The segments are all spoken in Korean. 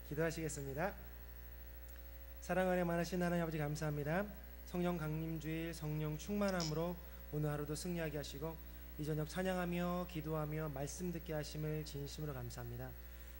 기도하시겠습니다. 사랑 은혜 많으신 하나님 아버지 감사합니다. 성령 강림주일 성령 충만함으로 오늘 하루도 승리하게 하시고 이 저녁 찬양하며 기도하며 말씀 듣게 하심을 진심으로 감사합니다.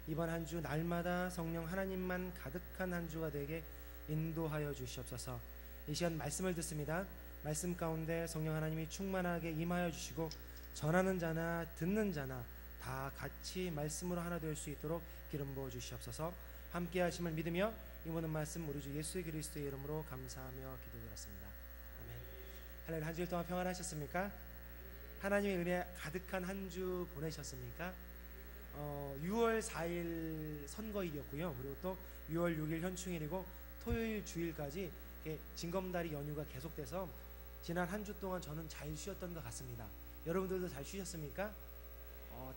이번 한 주 날마다 성령 하나님만 가득한 한 주가 되게 인도하여 주시옵소서. 이 시간 말씀을 듣습니다. 말씀 가운데 성령 하나님이 충만하게 임하여 주시고 전하는 자나 듣는 자나 다 같이 말씀으로 하나 될 수 있도록 기름 부어 주시옵소서. 함께 하심을 믿으며 이 모든 말씀 우리 주 예수 그리스도의 이름으로 감사하며 기도드렸습니다. 아멘. 하나님 한 주일 동안 평안하셨습니까? 하나님의 은혜 가득한 한 주 보내셨습니까? 6월 4일 선거일이었고요. 그리고 또 6월 6일 현충일이고 토요일 주일까지 징검다리 연휴가 계속돼서 지난 한 주 동안 저는 잘 쉬었던 것 같습니다. 여러분들도 잘 쉬셨습니까?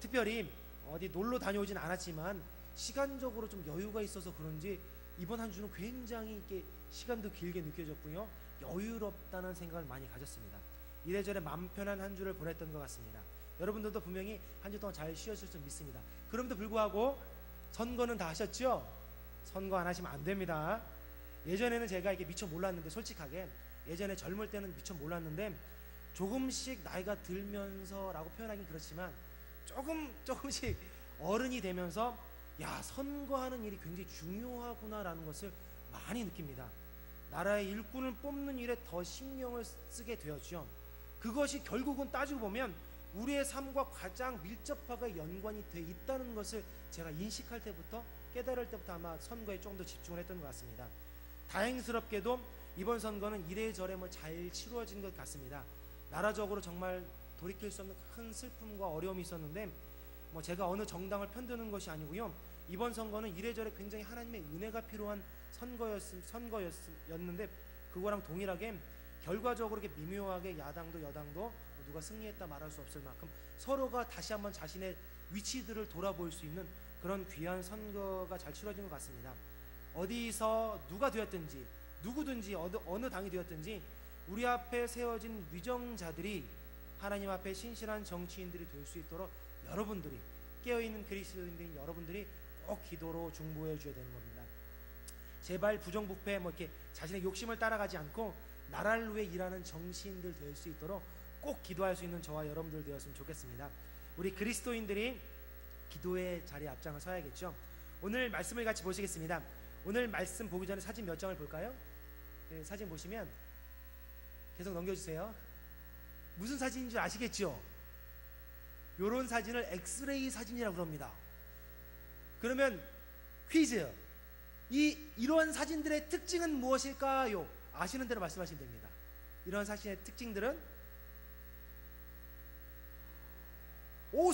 특별히 어디 놀러 다녀오진 않았지만 시간적으로 좀 여유가 있어서 그런지 이번 한 주는 굉장히 이렇게 시간도 길게 느껴졌고요. 여유롭다는 생각을 많이 가졌습니다. 이래저래 마음 편한 한 주를 보냈던 것 같습니다. 여러분들도 분명히 한 주 동안 잘 쉬었을 줄 믿습니다. 그럼에도 불구하고 선거는 다 하셨죠? 선거 안 하시면 안 됩니다. 예전에는 제가 이게 미처 몰랐는데, 솔직하게 예전에 젊을 때는 미처 몰랐는데 조금씩 나이가 들면서라고 표현하긴 그렇지만 조금씩 어른이 되면서 야, 선거하는 일이 굉장히 중요하구나라는 것을 많이 느낍니다. 나라의 일꾼을 뽑는 일에 더 신경을 쓰게 되었죠. 그것이 결국은 따지고 보면 우리의 삶과 가장 밀접하게 연관이 돼 있다는 것을 제가 인식할 때부터, 깨달을 때부터 아마 선거에 조금 더 집중을 했던 것 같습니다. 다행스럽게도 이번 선거는 이래저래 잘 치루어진 것 같습니다. 나라적으로 정말 돌이킬 수 없는 큰 슬픔과 어려움이 있었는데 제가 어느 정당을 편드는 것이 아니고요. 이번 선거는 이래저래 굉장히 하나님의 은혜가 필요한 선거였는데 그거랑 동일하게 결과적으로 이렇게 미묘하게 야당도 여당도 누가 승리했다 말할 수 없을 만큼 서로가 다시 한번 자신의 위치들을 돌아볼 수 있는 그런 귀한 선거가 잘 치러진 것 같습니다. 어디서 누가 되었든지 누구든지 어느 당이 되었든지 우리 앞에 세워진 위정자들이 하나님 앞에 신실한 정치인들이 될 수 있도록 여러분들이, 깨어있는 그리스도인들인 여러분들이 꼭 기도로 중보해 줘야 되는 겁니다. 제발 부정부패 이렇게 자신의 욕심을 따라가지 않고 나라를 위해 일하는 정치인들 될 수 있도록 꼭 기도할 수 있는 저와 여러분들 되었으면 좋겠습니다. 우리 그리스도인들이 기도의 자리에 앞장을 서야겠죠. 오늘 말씀을 같이 보시겠습니다. 오늘 말씀 보기 전에 사진 몇 장을 볼까요? 네, 사진 보시면 계속 넘겨주세요. 무슨 사진인 줄 아시겠죠? 요런 사진을 엑스레이 사진이라고 그럽니다. 그러면 퀴즈, 이러한 사진들의 특징은 무엇일까요? 아시는 대로 말씀하시면 됩니다. 이러한 사진의 특징들은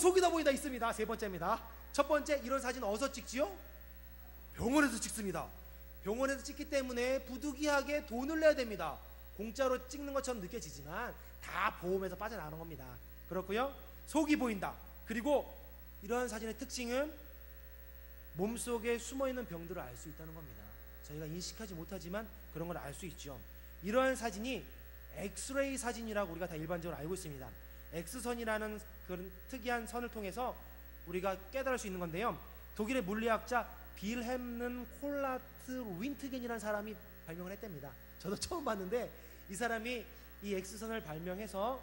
속이 다 보인다 있습니다. 세 번째입니다. 첫 번째, 이런 사진 어디서 찍지요? 병원에서 찍습니다. 병원에서 찍기 때문에 부득이하게 돈을 내야 됩니다. 공짜로 찍는 것처럼 느껴지지만 다 보험에서 빠져나가는 겁니다. 그렇고요, 속이 보인다. 그리고 이러한 사진의 특징은 몸속에 숨어있는 병들을 알 수 있다는 겁니다. 저희가 인식하지 못하지만 그런 걸 알 수 있죠. 이러한 사진이 엑스레이 사진이라고 우리가 다 일반적으로 알고 있습니다. X선이라는 그런 특이한 선을 통해서 우리가 깨달을 수 있는 건데요. 독일의 물리학자 빌헬름 콜라트 윈트겐이라는 사람이 발명을 했답니다. 저도 처음 봤는데 이 사람이 이 X선을 발명해서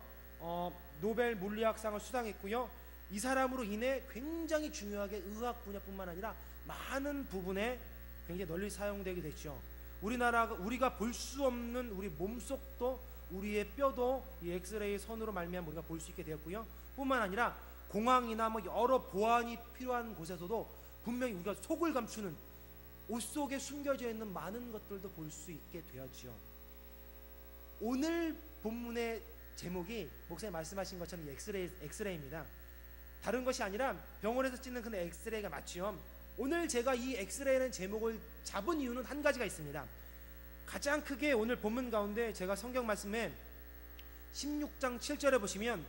노벨 물리학상을 수상했고요. 이 사람으로 인해 굉장히 중요하게 의학 분야뿐만 아니라 많은 부분에 굉장히 널리 사용되게 됐죠. 우리가 볼 수 없는 우리 몸속도, 우리의 뼈도 이 엑스레이 선으로 말미암아 우리가 볼 수 있게 되었고요. 뿐만 아니라 공항이나 여러 보안이 필요한 곳에서도 분명히 우리가 속을 감추는, 옷 속에 숨겨져 있는 많은 것들도 볼 수 있게 되었죠. 오늘 본문의 제목이 목사님 말씀하신 것처럼 엑스레이입니다. 다른 것이 아니라 병원에서 찍는 그 엑스레이가 맞죠. 오늘 제가 이 엑스레이라는 제목을 잡은 이유는 한 가지가 있습니다. 가장 크게 오늘 본문 가운데 제가 성경 말씀에 16장 7절에 보시면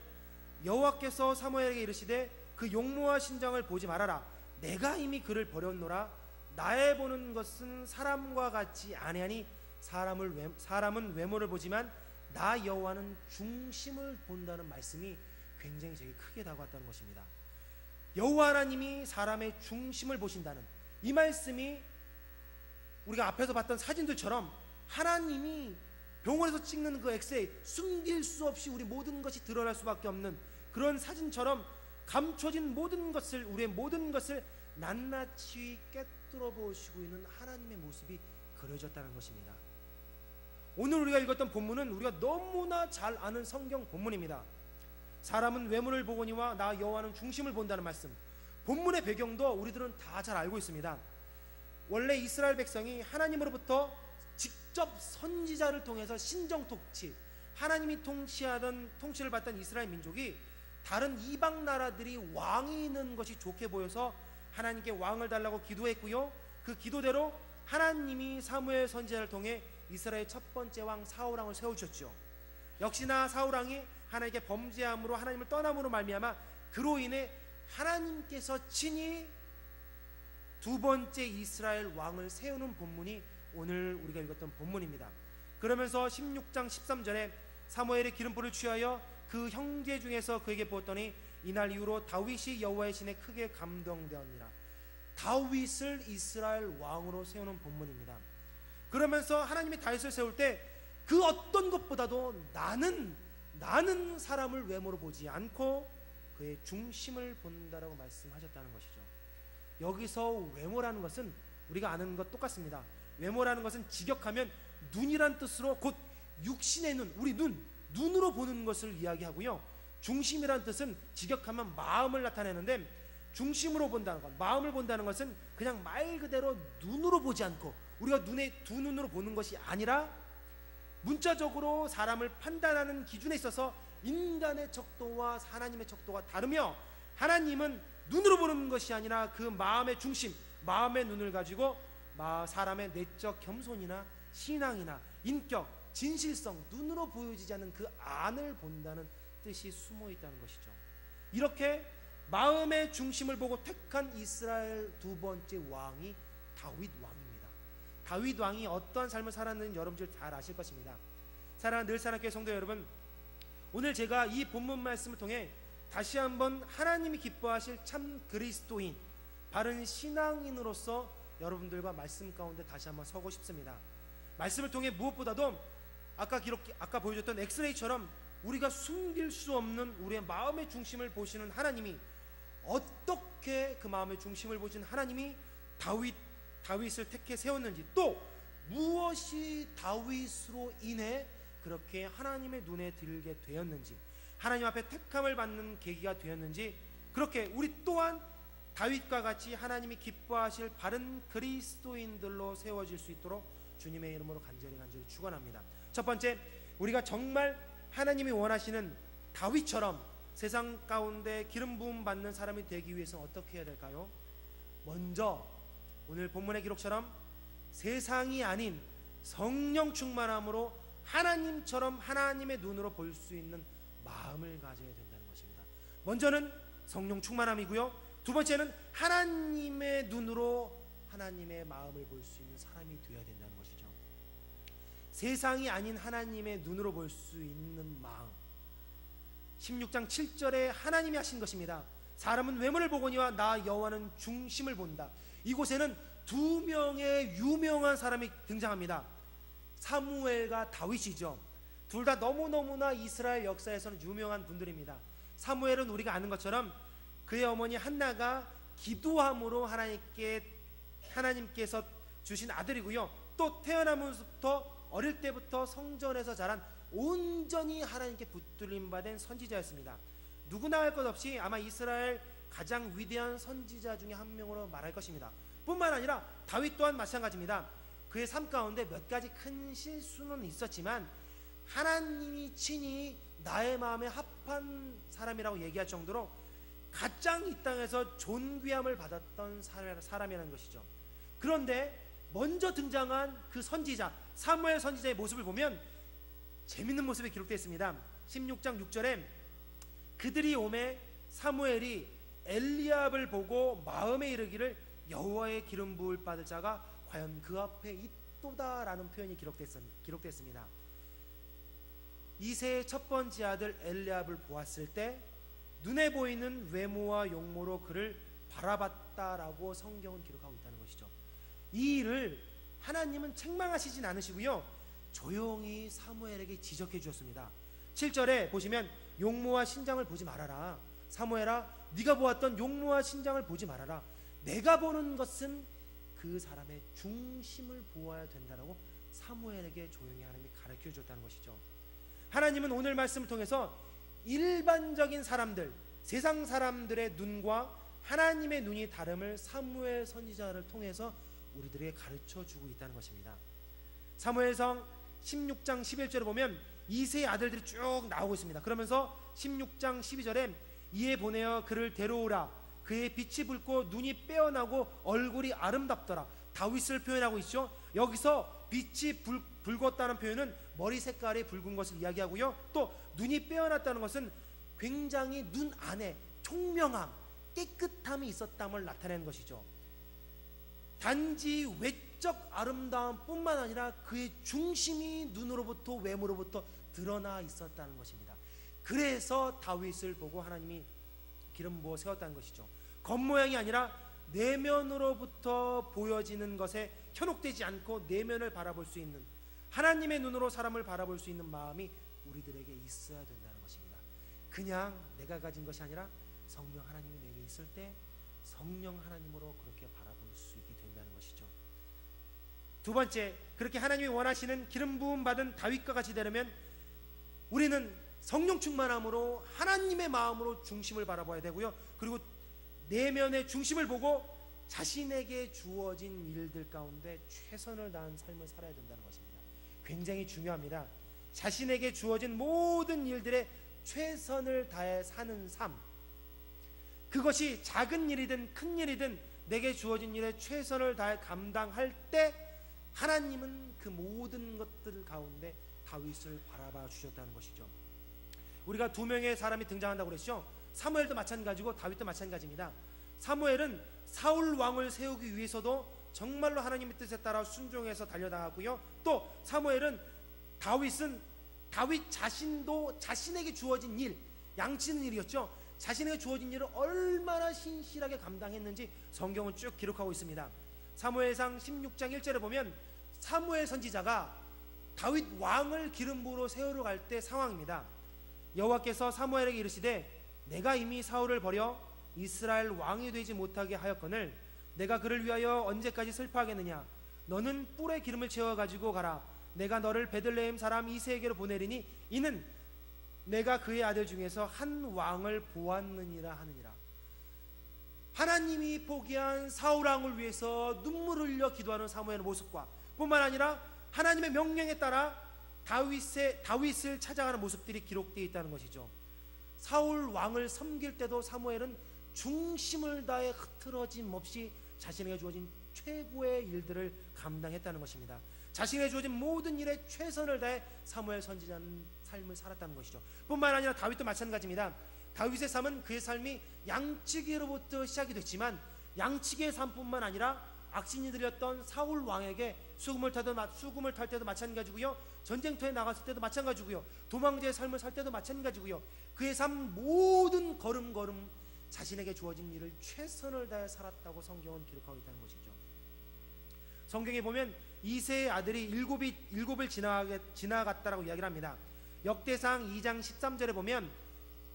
여호와께서 사무엘에게 이르시되 그 용모와 신장을 보지 말아라. 내가 이미 그를 버렸노라. 나의 보는 것은 사람과 같지 아니하니 사람은 외모를 보지만 나 여호와는 중심을 본다는 말씀이 굉장히 제게 크게 다가왔다는 것입니다. 여호와 하나님이 사람의 중심을 보신다는 이 말씀이 우리가 앞에서 봤던 사진들처럼 하나님이 병원에서 찍는 그 엑스레이, 숨길 수 없이 우리 모든 것이 드러날 수밖에 없는 그런 사진처럼 감춰진 모든 것을, 우리의 모든 것을 낱낱이 꿰뚫어 보시고 있는 하나님의 모습이 그려졌다는 것입니다. 오늘 우리가 읽었던 본문은 우리가 너무나 잘 아는 성경 본문입니다. 사람은 외모를 보거니와 나 여호와는 중심을 본다는 말씀, 본문의 배경도 우리들은 다 잘 알고 있습니다. 원래 이스라엘 백성이 하나님으로부터 직접 선지자를 통해서 신정 통치, 하나님이 통치를 받던 이스라엘 민족이 다른 이방 나라들이 왕이 있는 것이 좋게 보여서 하나님께 왕을 달라고 기도했고요, 그 기도대로 하나님이 사무엘 선지자를 통해 이스라엘 첫 번째 왕 사울왕을 세우셨죠. 역시나 사울왕이 하나님께 범죄함으로 하나님을 떠남으로 말미암아 그로 인해 하나님께서 친히 두 번째 이스라엘 왕을 세우는 본문이 오늘 우리가 읽었던 본문입니다. 그러면서 16장 13절에 사무엘의 기름불을 취하여 그 형제 중에서 그에게 부었더니 이날 이후로 다윗이 여호와의 신에 크게 감동되었니라. 다윗을 이스라엘 왕으로 세우는 본문입니다. 그러면서 하나님이 다윗을 세울 때 그 어떤 것보다도 나는 사람을 외모로 보지 않고 그의 중심을 본다라고 말씀하셨다는 것이죠. 여기서 외모라는 것은 우리가 아는 것 똑같습니다. 외모라는 것은 직역하면 눈이란 뜻으로 곧 육신의 눈, 우리 눈으로 보는 것을 이야기하고요, 중심이란 뜻은 직역하면 마음을 나타내는데, 중심으로 본다는 것, 마음을 본다는 것은 그냥 말 그대로 눈으로 보지 않고 우리가 두 눈으로 보는 것이 아니라 문자적으로 사람을 판단하는 기준에 있어서 인간의 척도와 하나님의 척도가 다르며, 하나님은 눈으로 보는 것이 아니라 그 마음의 중심, 마음의 눈을 가지고 사람의 내적 겸손이나 신앙이나 인격, 진실성, 눈으로 보여지지 않는 그 안을 본다는 뜻이 숨어 있다는 것이죠. 이렇게 마음의 중심을 보고 택한 이스라엘 두 번째 왕이 다윗 왕입니다. 다윗 왕이 어떠한 삶을 살았는지 여러분들 잘 아실 것입니다. 사랑하는 늘사랑교회 성도 여러분, 오늘 제가 이 본문 말씀을 통해 다시 한번 하나님이 기뻐하실 참 그리스도인, 바른 신앙인으로서 여러분들과 말씀 가운데 다시 한번 서고 싶습니다. 말씀을 통해 무엇보다도 아까 보여줬던 엑스레이처럼 우리가 숨길 수 없는 우리의 마음의 중심을 보시는 하나님이, 어떻게 그 마음의 중심을 보시는 하나님이 다윗을 택해 세웠는지, 또 무엇이 다윗으로 인해 그렇게 하나님의 눈에 들게 되었는지, 하나님 앞에 택함을 받는 계기가 되었는지, 그렇게 우리 또한 다윗과 같이 하나님이 기뻐하실 바른 그리스도인들로 세워질 수 있도록 주님의 이름으로 간절히 축원합니다. 첫 번째, 우리가 정말 하나님이 원하시는 다윗처럼 세상 가운데 기름 부음 받는 사람이 되기 위해서는 어떻게 해야 될까요? 먼저 오늘 본문의 기록처럼 세상이 아닌 성령 충만함으로 하나님처럼 하나님의 눈으로 볼 수 있는 마음을 가져야 된다는 것입니다. 먼저는 성령 충만함이고요, 두 번째는 하나님의 눈으로 하나님의 마음을 볼 수 있는 사람이 되어야 된다는 것이죠. 세상이 아닌 하나님의 눈으로 볼 수 있는 마음, 16장 7절에 하나님이 하신 것입니다. 사람은 외모를 보거니와 나 여호와는 중심을 본다. 이곳에는 두 명의 유명한 사람이 등장합니다. 사무엘과 다윗이죠. 둘 다 너무너무나 이스라엘 역사에서는 유명한 분들입니다. 사무엘은 우리가 아는 것처럼 그의 어머니 한나가 기도함으로 하나님께서 주신 아들이고요, 또 태어나면서부터 어릴 때부터 성전에서 자란 온전히 하나님께 붙들림 받은 선지자였습니다. 누구나 할 것 없이 아마 이스라엘 가장 위대한 선지자 중에 한 명으로 말할 것입니다. 뿐만 아니라 다윗 또한 마찬가지입니다. 그의 삶 가운데 몇 가지 큰 실수는 있었지만 하나님이 친히 나의 마음에 합한 사람이라고 얘기할 정도로 가장 이 땅에서 존귀함을 받았던 사람이라는 것이죠. 그런데 먼저 등장한 그 선지자 사무엘 선지자의 모습을 보면 재밌는 모습이 기록되어 있습니다. 16장 6절에 그들이 오매 사무엘이 엘리압을 보고 마음에 이르기를 여호와의 기름 부을 받을 자가 과연 그 앞에 있도다라는 표현이 기록됐습니다. 이새의 첫 번째 아들 엘리압을 보았을 때 눈에 보이는 외모와 용모로 그를 바라봤다라고 성경은 기록하고 있다는 것이죠. 이 일을 하나님은 책망하시진 않으시고요, 조용히 사무엘에게 지적해 주었습니다. 7절에 보시면 용모와 신장을 보지 말아라. 사무엘아, 네가 보았던 용모와 신장을 보지 말아라. 내가 보는 것은 그 사람의 중심을 보아야 된다라고 사무엘에게 조용히 하나님이 가르쳐 줬다는 것이죠. 하나님은 오늘 말씀을 통해서 일반적인 사람들, 세상 사람들의 눈과 하나님의 눈이 다름을 사무엘 선지자를 통해서 우리들에게 가르쳐 주고 있다는 것입니다. 사무엘상 16장 11절에 보면 이새의 아들들이 쭉 나오고 있습니다. 그러면서 16장 12절에 이에 보내어 그를 데려오라. 그의 빛이 붉고 눈이 빼어나고 얼굴이 아름답더라. 다윗을 표현하고 있죠. 여기서 빛이 붉었다는 표현은 머리 색깔이 붉은 것을 이야기하고요, 또 눈이 빼어났다는 것은 굉장히 눈 안에 총명함, 깨끗함이 있었담을 나타내는 것이죠. 단지 외적 아름다움 뿐만 아니라 그의 중심이 눈으로부터 외모로부터 드러나 있었다는 것입니다. 그래서 다윗을 보고 하나님이 기름 부어 세웠다는 것이죠. 겉모양이 아니라 내면으로부터 보여지는 것에 현혹되지 않고 내면을 바라볼 수 있는, 하나님의 눈으로 사람을 바라볼 수 있는 마음이 우리들에게 있어야 된다는 것입니다. 그냥 내가 가진 것이 아니라 성령 하나님이 내게 있을 때 성령 하나님으로 그렇게 바라볼 수 있게 된다는 것이죠. 두 번째, 그렇게 하나님이 원하시는 기름 부음 받은 다윗과 같이 되려면 우리는 성령 충만함으로 하나님의 마음으로 중심을 바라봐야 되고요, 그리고 내면의 중심을 보고 자신에게 주어진 일들 가운데 최선을 다한 삶을 살아야 된다는 것입니다. 굉장히 중요합니다. 자신에게 주어진 모든 일들에 최선을 다해 사는 삶, 그것이 작은 일이든 큰 일이든 내게 주어진 일에 최선을 다해 감당할 때 하나님은 그 모든 것들 가운데 다윗을 바라봐 주셨다는 것이죠. 우리가 두 명의 사람이 등장한다고 그랬죠. 사무엘도 마찬가지고 다윗도 마찬가지입니다. 사무엘은 사울 왕을 세우기 위해서도 정말로 하나님의 뜻에 따라 순종해서 달려나가고요, 또 사무엘은 다윗 자신도 자신에게 주어진 일, 양치는 일이었죠. 자신에게 주어진 일을 얼마나 신실하게 감당했는지 성경은 쭉 기록하고 있습니다. 사무엘상 16장 1절에 보면 사무엘 선지자가 다윗 왕을 기름 부으러 세우러 갈 때 상황입니다. 여호와께서 사무엘에게 이르시되 내가 이미 사울을 버려 이스라엘 왕이 되지 못하게 하였거늘 내가 그를 위하여 언제까지 슬퍼하겠느냐. 너는 뿔에 기름을 채워 가지고 가라. 내가 너를 베들레헴 사람 이새에게로 보내리니 이는 내가 그의 아들 중에서 한 왕을 보았느니라 하느니라. 하나님이 포기한 사울 왕을 위해서 눈물을 흘려 기도하는 사무엘의 모습과 뿐만 아니라 하나님의 명령에 따라 다윗을 찾아가는 모습들이 기록되어 있다는 것이죠. 사울 왕을 섬길 때도 사무엘은 중심을 다해 흐트러짐 없이 자신에게 주어진 최고의 일들을 감당했다는 것입니다. 자신에게 주어진 모든 일에 최선을 다해 사무엘 선지자는 삶을 살았다는 것이죠. 뿐만 아니라 다윗도 마찬가지입니다. 다윗의 삶은 그의 삶이 양치기로부터 시작이 됐지만 양치기의 삶뿐만 아니라 악신이 들렸던 사울 왕에게 수금을 탈 때도 마찬가지고요, 전쟁터에 나갔을 때도 마찬가지고요, 도망자의 삶을 살 때도 마찬가지고요, 그의 삶 모든 걸음걸음 자신에게 주어진 일을 최선을 다해 살았다고 성경은 기록하고 있다는 것이죠. 성경에 보면 이새의 아들이 일곱을 지나갔다라고 이야기를 합니다. 역대상 2장 13절에 보면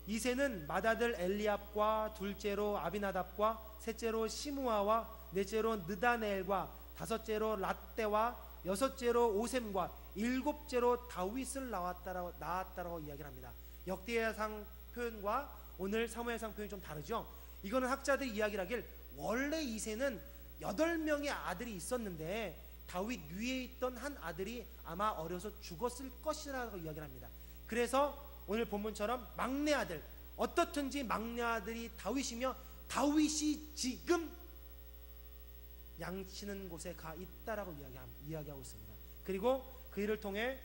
이새는 맏아들 엘리압과 둘째로 아비나답과 셋째로 시므아와 넷째로 느다넬과 다섯째로 랏대와 여섯째로 오셈과 일곱째로 다윗을 낳았다라고 이야기를 합니다. 역대상 표현과 오늘 사무엘상 표현이 좀 다르죠. 이거는 학자들이 이야기를 하길 원래 이새는 8명의 아들이 있었는데 다윗 위에 있던 한 아들이 아마 어려서 죽었을 것이라고 이야기를 합니다. 그래서 오늘 본문처럼 막내 아들, 어떻든지 막내 아들이 다윗이며 다윗이 지금 양치는 곳에 가 있다라고 이야기하고 있습니다. 그리고 그 일을 통해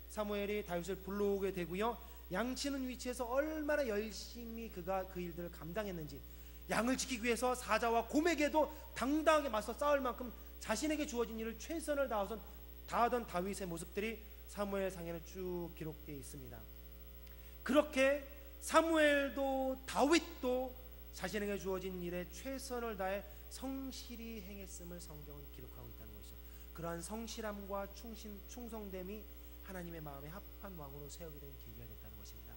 사무엘이 다윗을 불러오게 되고요, 양치는 위치에서 얼마나 열심히 그가 그 일들을 감당했는지, 양을 지키기 위해서 사자와 곰에게도 당당하게 맞서 싸울 만큼 자신에게 주어진 일을 최선을 다하던 다윗의 모습들이 사무엘상에는 쭉 기록되어 있습니다. 그렇게 사무엘도 다윗도 자신에게 주어진 일에 최선을 다해 성실히 행했음을 성경은 기록하고 있다는 것이죠. 그러한 성실함과 충성됨이 하나님의 마음에 합한 왕으로 세우게 된 계기가 됐다는 것입니다.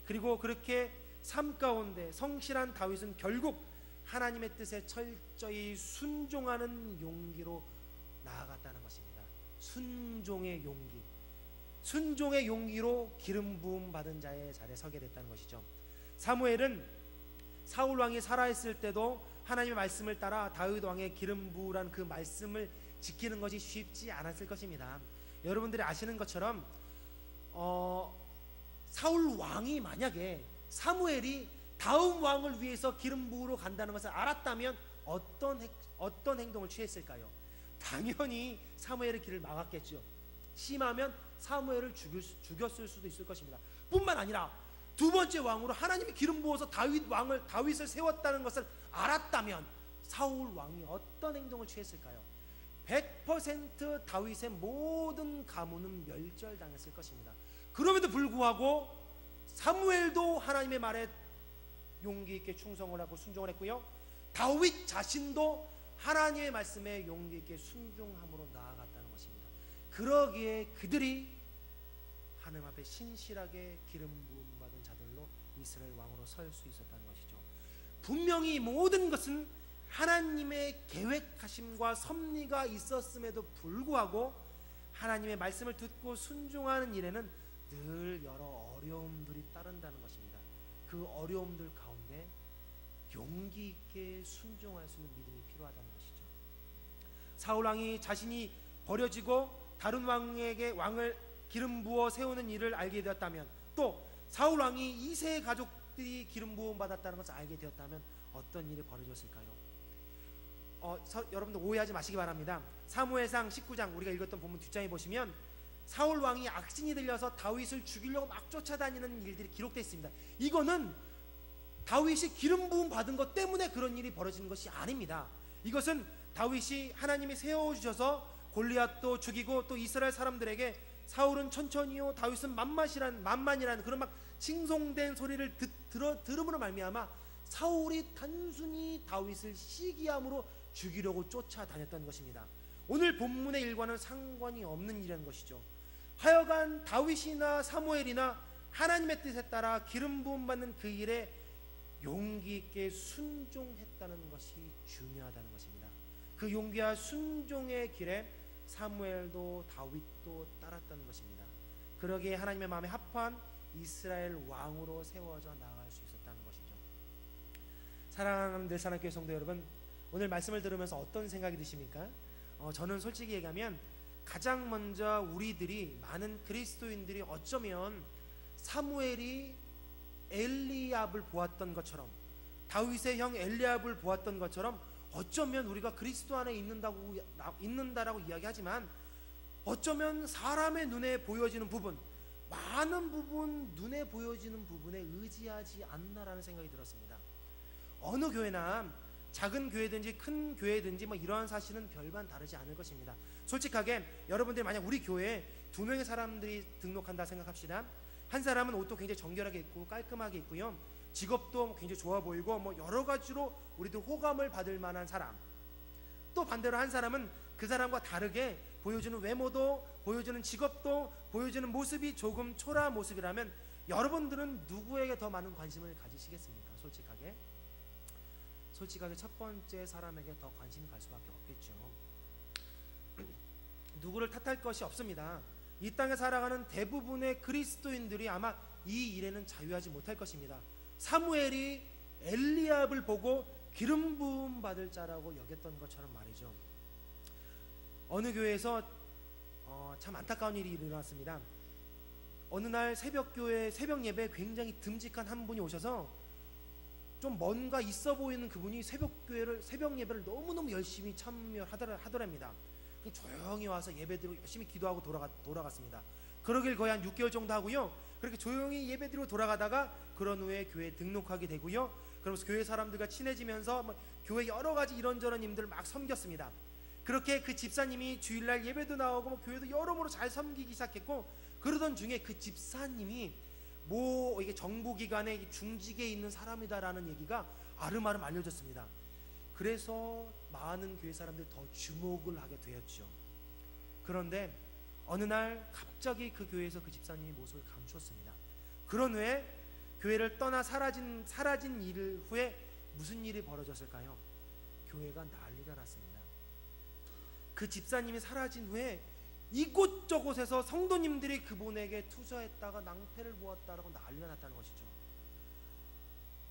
그리고 그렇게 삶 가운데 성실한 다윗은 결국 하나님의 뜻에 철저히 순종하는 용기로 나아갔다는 것입니다. 순종의 용기, 순종의 용기로 기름 부음 받은 자의 자리에 서게 됐다는 것이죠. 사무엘은 사울 왕이 살아있을 때도 하나님의 말씀을 따라 다윗 왕의 기름 부으란 그 말씀을 지키는 것이 쉽지 않았을 것입니다. 여러분들이 아시는 것처럼 사울 왕이 만약에 사무엘이 다음 왕을 위해서 기름 부으러 간다는 것을 알았다면 어떤 행동을 취했을까요? 당연히 사무엘의 길을 막았겠죠. 심하면 사무엘을 죽였을 수도 있을 것입니다. 뿐만 아니라 두 번째 왕으로 하나님이 기름 부어서 다윗을 세웠다는 것을 알았다면 사울 왕이 어떤 행동을 취했을까요? 100% 다윗의 모든 가문은 멸절당했을 것입니다. 그럼에도 불구하고 사무엘도 하나님의 말에 용기 있게 충성을 하고 순종을 했고요, 다윗 자신도 하나님의 말씀에 용기 있게 순종함으로 나아갔다는 것입니다. 그러기에 그들이 하나님 앞에 신실하게 기름 부음 받은 자들로 이스라엘 왕으로 설 수 있었다는 것이죠. 분명히 모든 것은 하나님의 계획하심과 섭리가 있었음에도 불구하고 하나님의 말씀을 듣고 순종하는 일에는 늘 여러 어려움들이 따른다는 것입니다. 그 어려움들 가운데 용기 있게 순종할 수 있는 믿음이 필요하다는 것이죠. 사울 왕이 자신이 버려지고 다른 왕에게 왕을 기름 부어 세우는 일을 알게 되었다면, 또 사울 왕이 이세의 가족들이 기름 부음 받았다는 것을 알게 되었다면 어떤 일이 벌어졌을까요? 여러분들 오해하지 마시기 바랍니다. 사무엘상 19장 우리가 읽었던 본문 뒷장에 보시면 사울 왕이 악신이 들려서 다윗을 죽이려고 막 쫓아다니는 일들이 기록되어 있습니다. 이거는 다윗이 기름 부음 받은 것 때문에 그런 일이 벌어지는 것이 아닙니다. 이것은 다윗이 하나님이 세워주셔서 골리앗도 죽이고 또 이스라엘 사람들에게 사울은 천천히요 다윗은 만만이라는 그런 막 칭송된 소리를 들음으로 말미암아 사울이 단순히 다윗을 시기함으로 죽이려고 쫓아다녔던 것입니다. 오늘 본문의 일과는 상관이 없는 일이라는 것이죠. 하여간 다윗이나 사무엘이나 하나님의 뜻에 따라 기름 부음 받는 그 일에 용기 있게 순종했다는 것이 중요하다는 것입니다. 그 용기와 순종의 길에 사무엘도 다윗도 따랐던 것입니다. 그러기에 하나님의 마음에 합한 이스라엘 왕으로 세워져 나아갈 수 있었다는 것이죠. 사랑하는 늘사랑교회 성도 여러분, 오늘 말씀을 들으면서 어떤 생각이 드십니까? 저는 솔직히 얘기하면 가장 먼저 우리들이, 많은 그리스도인들이 어쩌면 사무엘이 엘리압을 보았던 것처럼, 다윗의 형 엘리압을 보았던 것처럼 어쩌면 우리가 그리스도 안에 있는다라고 이야기하지만 어쩌면 사람의 눈에 보여지는 부분, 많은 부분, 눈에 보여지는 부분에 의지하지 않나라는 생각이 들었습니다. 어느 교회나 작은 교회든지 큰 교회든지 이러한 사실은 별반 다르지 않을 것입니다. 솔직하게 여러분들이 만약 우리 교회에 2명의 사람들이 등록한다 생각합시다. 한 사람은 옷도 굉장히 정결하게 입고 깔끔하게 입고요, 직업도 굉장히 좋아 보이고 여러 가지로 우리들 호감을 받을 만한 사람, 또 반대로 한 사람은 그 사람과 다르게 보여주는 외모도, 보여주는 직업도, 보여주는 모습이 조금 초라한 모습이라면 여러분들은 누구에게 더 많은 관심을 가지시겠습니까? 솔직하게 첫 번째 사람에게 더 관심이 갈 수밖에 없겠죠. 누구를 탓할 것이 없습니다. 이 땅에 살아가는 대부분의 그리스도인들이 아마 이 일에는 자유하지 못할 것입니다. 사무엘이 엘리압을 보고 기름 부음 받을 자라고 여겼던 것처럼 말이죠. 어느 교회에서 참 안타까운 일이 일어났습니다. 어느 날 새벽 예배에 굉장히 듬직한 한 분이 오셔서 좀 뭔가 있어 보이는 그분이 새벽 예배를 너무너무 열심히 참여하더랍니다. 조용히 와서 예배드리고 열심히 기도하고 돌아갔습니다. 그러길 거의 한 6개월 정도 하고요, 그렇게 조용히 예배드리고 돌아가다가 그런 후에 교회에 등록하게 되고요, 그러면서 교회 사람들과 친해지면서 교회 여러 가지 이런저런 일들을 막 섬겼습니다. 그렇게 그 집사님이 주일날 예배도 나오고 교회도 여러모로 잘 섬기기 시작했고, 그러던 중에 그 집사님이 이게 정보기관의 중직에 있는 사람이다라는 얘기가 아름아름 알려졌습니다. 그래서 많은 교회 사람들이 더 주목을 하게 되었죠. 그런데 어느 날 갑자기 그 교회에서 그 집사님이 모습을 감추었습니다. 그런 후에 교회를 떠나 사라진 일 후에 무슨 일이 벌어졌을까요? 교회가 난리가 났습니다. 그 집사님이 사라진 후에 이곳저곳에서 성도님들이 그분에게 투자했다가 낭패를 보았다라고 난리가 났다는 것이죠.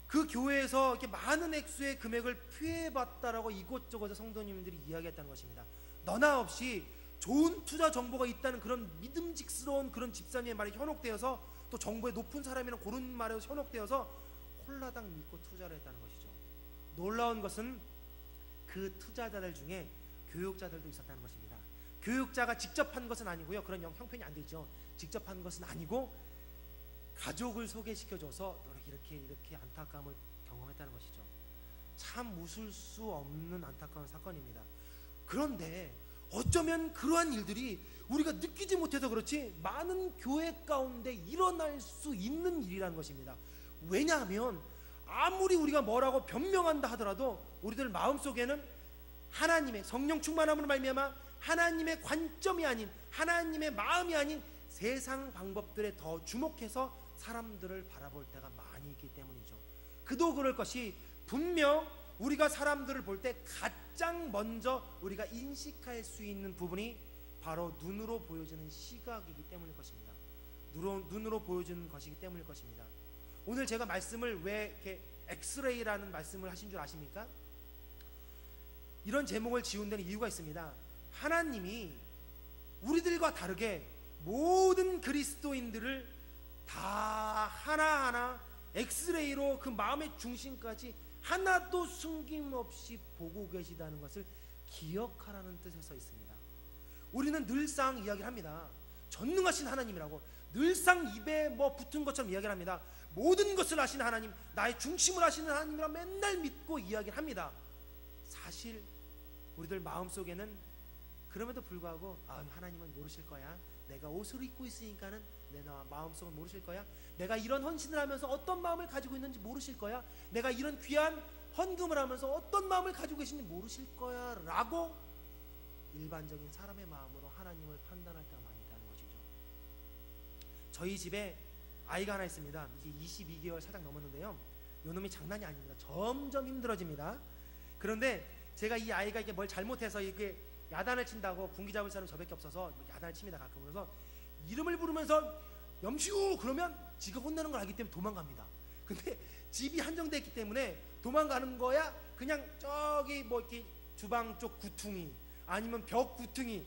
그 교회에서 이렇게 많은 액수의 금액을 피해봤다라고 이곳저곳에 성도님들이 이야기했다는 것입니다. 너나 없이 좋은 투자 정보가 있다는 그런 믿음직스러운 그런 집사님의 말이 현혹되어서, 또 정보의 높은 사람이란 그런 말에 현혹되어서 홀라당 믿고 투자를 했다는 것이죠. 놀라운 것은 그 투자자들 중에 교육자들도 있었다는 것입니다. 교육자가 직접 한 것은 아니고요. 그런 형편이 안 되죠. 직접 한 것은 아니고 가족을 소개시켜줘서 이렇게 안타까움을 경험했다는 것이죠. 참 웃을 수 없는 안타까운 사건입니다. 그런데 어쩌면 그러한 일들이 우리가 느끼지 못해서 그렇지 많은 교회 가운데 일어날 수 있는 일이라는 것입니다. 왜냐하면 아무리 우리가 뭐라고 변명한다 하더라도 우리들 마음속에는 하나님의 성령 충만함으로 말미암아 하나님의 관점이 아닌, 하나님의 마음이 아닌 세상 방법들에 더 주목해서 사람들을 바라볼 때가 많이 있기 때문이죠. 그도 그럴 것이, 분명 우리가 사람들을 볼 때 가장 먼저 우리가 인식할 수 있는 부분이 바로 눈으로 보여지는 시각이기 때문일 것입니다. 눈으로 보여지는 것이기 때문일 것입니다. 오늘 제가 말씀을 왜 이렇게 엑스레이라는 말씀을 하신 줄 아십니까? 이런 제목을 지은 데는 이유가 있습니다. 하나님이 우리들과 다르게 모든 그리스도인들을 다 하나하나 엑스레이로 그 마음의 중심까지 하나도 숨김없이 보고 계시다는 것을 기억하라는 뜻에서 있습니다. 우리는 늘상 이야기를 합니다. 전능하신 하나님이라고 늘상 입에 뭐 붙은 것처럼 이야기를 합니다. 모든 것을 아시는 하나님, 나의 중심을 아시는 하나님이라 맨날 믿고 이야기를 합니다. 사실 우리들 마음속에는 그럼에도 불구하고 하나님은 모르실 거야. 내가 옷을 입고 있으니까는 내 마음속은 모르실 거야. 내가 이런 헌신을 하면서 어떤 마음을 가지고 있는지 모르실 거야. 내가 이런 귀한 헌금을 하면서 어떤 마음을 가지고 계신지 모르실 거야 라고 일반적인 사람의 마음으로 하나님을 판단할 때가 많이 있다는 것이죠. 저희 집에 아이가 하나 있습니다. 이게 22개월 살짝 넘었는데요, 요놈이 장난이 아닙니다. 점점 힘들어집니다. 그런데 제가 이 아이가 이게 뭘 잘못해서 이게 야단을 친다고 군기 잡을 사람이 저밖에 없어서 야단을 칩니다 가끔. 그래서 이름을 부르면서 염시우 그러면 지가 혼내는 걸 알기 때문에 도망갑니다. 근데 집이 한정되어 있기 때문에 도망가는 거야 그냥 저기 뭐 이렇게 주방 쪽 구퉁이 아니면 벽 구퉁이.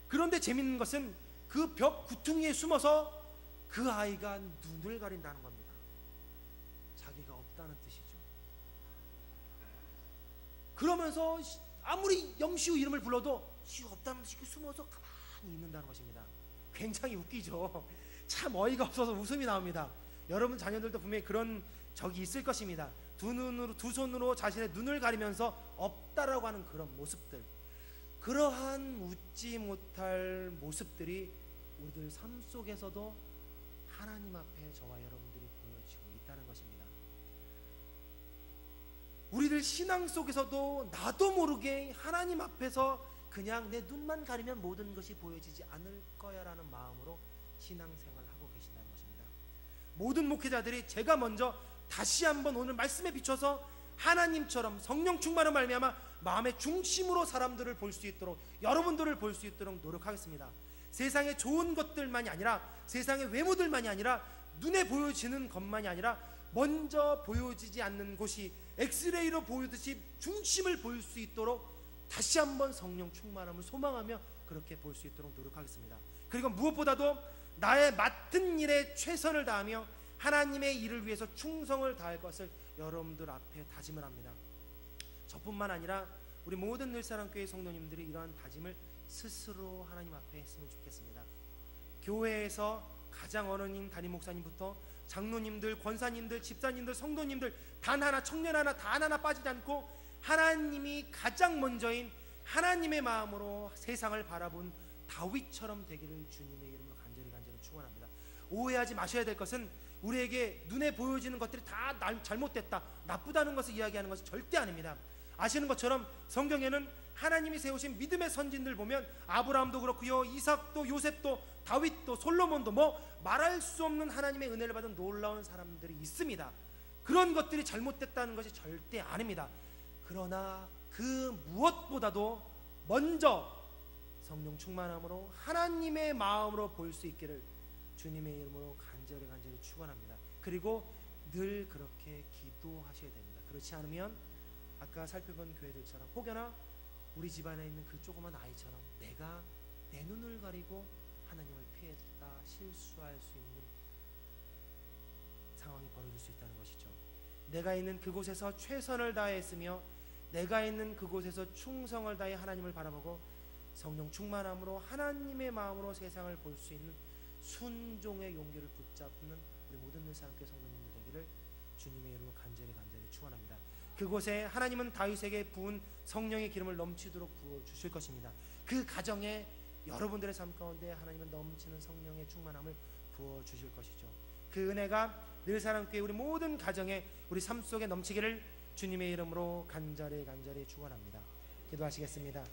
그런데 재밌는 것은 그 벽 구퉁이에 숨어서 그 아이가 눈을 가린다는 겁니다. 자기가 없다는 뜻이죠. 그러면서 아무리 염시우 이름을 불러도 시우 없다는 뜻이 숨어서 가만히 있는다는 것입니다. 굉장히 웃기죠. 참 어이가 없어서 웃음이 나옵니다. 여러분 자녀들도 분명히 그런 적이 있을 것입니다. 두 손으로 자신의 눈을 가리면서 없다라고 하는 그런 모습들, 그러한 웃지 못할 모습들이 우리들 삶 속에서도 하나님 앞에 저와 여러분들이 보여지고 있다는 것입니다. 우리들 신앙 속에서도 나도 모르게 하나님 앞에서 그냥 내 눈만 가리면 모든 것이 보여지지 않을 거야 라는 마음으로 신앙생활을 하고 계신다는 것입니다. 모든 목회자들이 제가 먼저 다시 한번 오늘 말씀에 비춰서 하나님처럼 성령 충만으로 말미암아 마음의 중심으로 사람들을 볼 수 있도록, 여러분들을 볼 수 있도록 노력하겠습니다. 세상의 좋은 것들만이 아니라, 세상의 외모들만이 아니라, 눈에 보여지는 것만이 아니라 먼저 보여지지 않는 곳이 엑스레이로 보이듯이 중심을 볼 수 있도록 다시 한번 성령 충만함을 소망하며 그렇게 볼 수 있도록 노력하겠습니다. 그리고 무엇보다도 나의 맡은 일에 최선을 다하며 하나님의 일을 위해서 충성을 다할 것을 여러분들 앞에 다짐을 합니다. 저뿐만 아니라 우리 모든 늘사랑교회 성도님들이 이러한 다짐을 스스로 하나님 앞에 했으면 좋겠습니다. 교회에서 가장 어른인 담임 목사님부터 장로님들, 권사님들, 집사님들, 성도님들 단 하나, 청년 하나, 단 하나 빠지지 않고 하나님이 가장 먼저인 하나님의 마음으로 세상을 바라본 다윗처럼 되기를 주님의 이름으로 간절히 축원합니다. 오해하지 마셔야 될 것은 우리에게 눈에 보여지는 것들이 다 잘못됐다, 나쁘다는 것을 이야기하는 것이 절대 아닙니다. 아시는 것처럼 성경에는 하나님이 세우신 믿음의 선진들 보면 아브라함도 그렇고요, 이삭도, 요셉도, 다윗도, 솔로몬도 뭐 말할 수 없는 하나님의 은혜를 받은 놀라운 사람들이 있습니다. 그런 것들이 잘못됐다는 것이 절대 아닙니다. 그러나 그 무엇보다도 먼저 성령 충만함으로 하나님의 마음으로 볼 수 있기를 주님의 이름으로 간절히 축원합니다. 그리고 늘 그렇게 기도하셔야 됩니다. 그렇지 않으면 아까 살펴본 교회들처럼 혹여나 우리 집안에 있는 그 조그만 아이처럼 내가 내 눈을 가리고 하나님을 피했다 실수할 수 있는 상황이 벌어질 수 있다는 것이죠. 내가 있는 그곳에서 최선을 다했으며 내가 있는 그곳에서 충성을 다해 하나님을 바라보고 성령 충만함으로 하나님의 마음으로 세상을 볼 수 있는 순종의 용기를 붙잡는 우리 모든 사람께 성도님들 되기를 주님의 이름으로 간절히 축원합니다. 그곳에 하나님은 다윗에게 부은 성령의 기름을 넘치도록 부어 주실 것입니다. 그 가정에 여러분들의 삶 가운데 하나님은 넘치는 성령의 충만함을 부어 주실 것이죠. 그 은혜가 늘 사랑교회 우리 모든 가정에 우리 삶 속에 넘치기를 주님의 이름으로 간절히 축원합니다. 기도하시겠습니다.